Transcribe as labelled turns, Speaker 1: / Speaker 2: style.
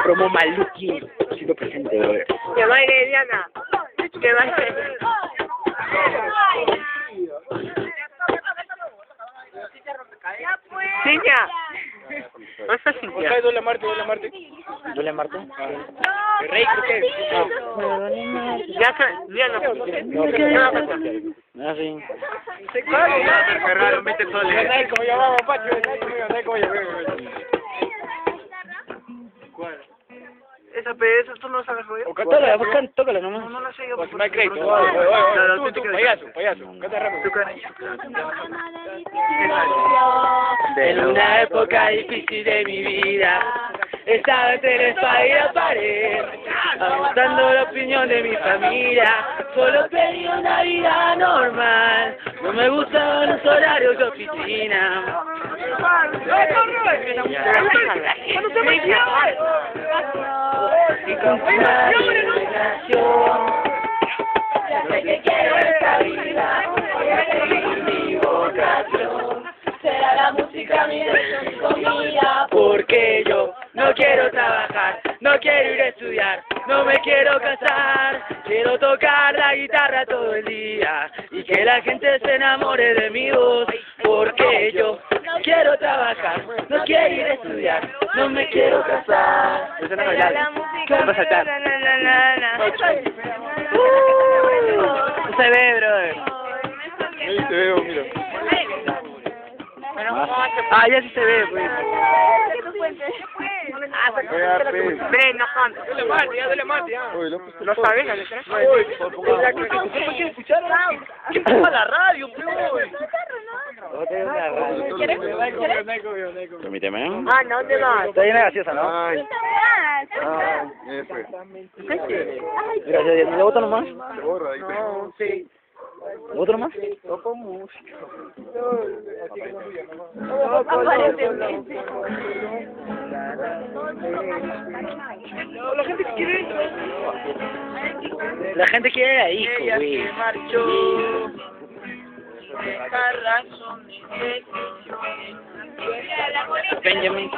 Speaker 1: Promo Maluki, siendo presente, bro.
Speaker 2: Que baile Diana. Que baile. Niña. ¿Dónde está Cintia?
Speaker 1: Duele a Marte. ¿Duele a Marte? El rey, creo que.
Speaker 2: Ya está, Diana.
Speaker 1: Ah, sí.
Speaker 3: Cargaron 20 soles.
Speaker 1: ¿Cómo llamamos, Pacho? ¿Cómo llamamos?
Speaker 3: ¿Cuál?
Speaker 2: Esa esa tú no sabes rollo.
Speaker 1: Tócala nomás.
Speaker 2: No la sé yo.
Speaker 1: No hay crédito. Tú, payaso. Canta rápido. En una época difícil de mi vida, estaba entre la espada y la pared, aguantando la opinión de mi familia. Solo pedí una vida normal, no me gustaban los horarios de oficina. Y con una relación, ya sé que quiero esta vida, mi vocación será la música, mi dirección y comida. Porque yo no quiero trabajar, no quiero ir a estudiar, no me quiero casar. Quiero tocar la guitarra todo el día y que la gente se enamore de mi voz. Porque yo no quiero trabajar, no quiero ir a estudiar, no me quiero casar. Eso no es la música, va a saltar. No se ve, brother.
Speaker 3: Ahí te veo, mira.
Speaker 1: Ah, ya sí se ve, pues.
Speaker 2: Ven, no canta.
Speaker 3: Dale Marte, ya.
Speaker 2: ¿No sabes la letra?
Speaker 1: ¿Quién toma la radio, Permíteme.
Speaker 2: Ah, no, ¿dónde vas?
Speaker 1: Está llena de gaseosa, ¿no?
Speaker 3: Ay, eso es.
Speaker 1: Gracias, ¿no le botan nomás?
Speaker 3: Se borra, ahí te.
Speaker 2: No, sí.
Speaker 1: ¿Le botan nomás?
Speaker 2: Toco música.
Speaker 1: La gente quiere la disco, güey. Benjamin.